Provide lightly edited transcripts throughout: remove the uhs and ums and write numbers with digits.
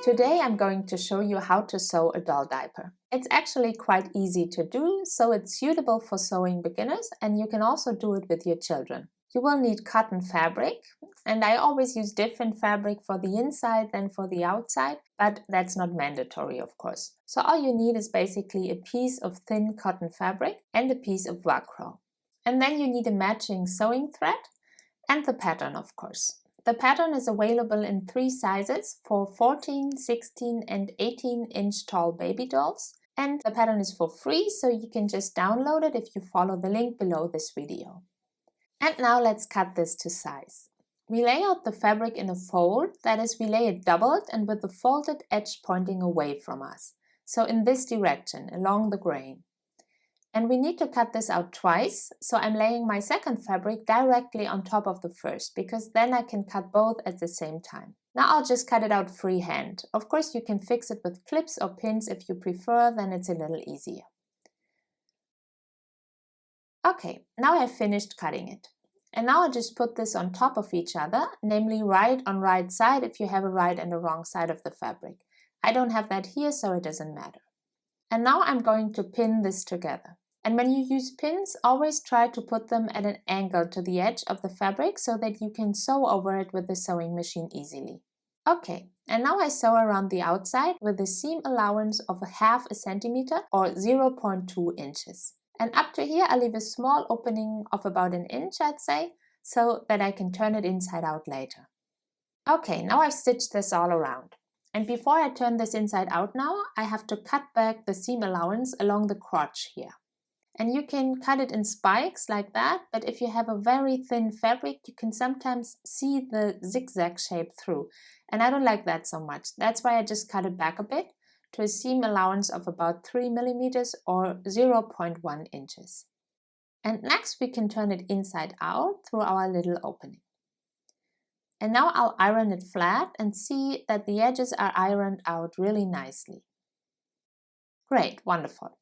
Today I'm going to show you how to sew a doll diaper. It's actually quite easy to do, so it's suitable for sewing beginners, and you can also do it with your children. You will need cotton fabric, and I always use different fabric for the inside than for the outside, but that's not mandatory, of course. So all you need is basically a piece of thin cotton fabric and a piece of velcro. And then you need a matching sewing thread and the pattern, of course. The pattern is available in 3 sizes for 14, 16 and 18-inch tall baby dolls. And the pattern is for free, so you can just download it if you follow the link below this video. And now let's cut this to size. We lay out the fabric in a fold, that is, we lay it doubled and with the folded edge pointing away from us. So in this direction, along the grain. And we need to cut this out twice, so I'm laying my second fabric directly on top of the first, because then I can cut both at the same time. Now I'll just cut it out freehand. Of course you can fix it with clips or pins if you prefer, then it's a little easier. Okay, now I've finished cutting it. And now I'll just put this on top of each other, namely right on right side if you have a right and a wrong side of the fabric. I don't have that here, so it doesn't matter. And now I'm going to pin this together. And when you use pins, always try to put them at an angle to the edge of the fabric so that you can sew over it with the sewing machine easily. Okay, and now I sew around the outside with a seam allowance of 1/2 centimeter or 0.2 inches. And up to here I leave a small opening of about 1 inch, I'd say, so that I can turn it inside out later. Okay, now I've stitched this all around. And before I turn this inside out now, I have to cut back the seam allowance along the crotch here. And you can cut it in spikes like that, but if you have a very thin fabric, you can sometimes see the zigzag shape through. And I don't like that so much. That's why I just cut it back a bit to a seam allowance of about 3 millimeters or 0.1 inches. And next we can turn it inside out through our little opening. And now I'll iron it flat and see that the edges are ironed out really nicely. Great, wonderful.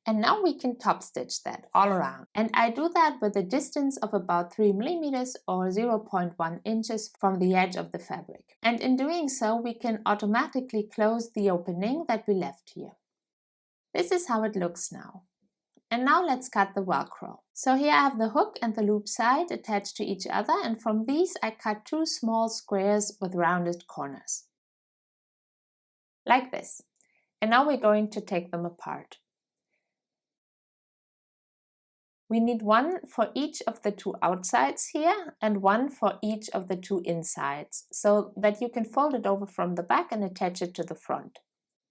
And now we can top stitch that all around. And I do that with a distance of about 3 millimeters or 0.1 inches from the edge of the fabric. And in doing so, we can automatically close the opening that we left here. This is how it looks now. And now let's cut the velcro. So here I have the hook and the loop side attached to each other, and from these I cut 2 small squares with rounded corners. Like this. And now we're going to take them apart. We need one for each of the 2 outsides here and one for each of the 2 insides, so that you can fold it over from the back and attach it to the front.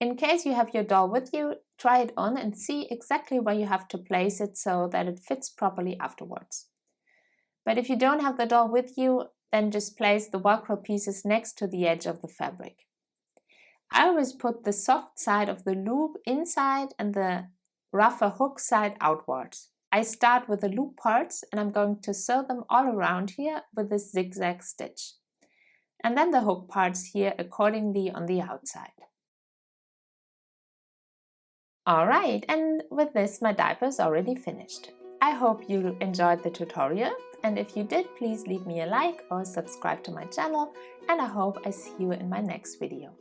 In case you have your doll with you, try it on and see exactly where you have to place it so that it fits properly afterwards. But if you don't have the doll with you, then just place the velcro pieces next to the edge of the fabric. I always put the soft side of the loop inside and the rougher hook side outwards. I start with the loop parts and I'm going to sew them all around here with this zigzag stitch. And then the hook parts here accordingly on the outside. Alright, and with this my diaper is already finished. I hope you enjoyed the tutorial, and if you did, please leave me a like or subscribe to my channel, and I hope I see you in my next video.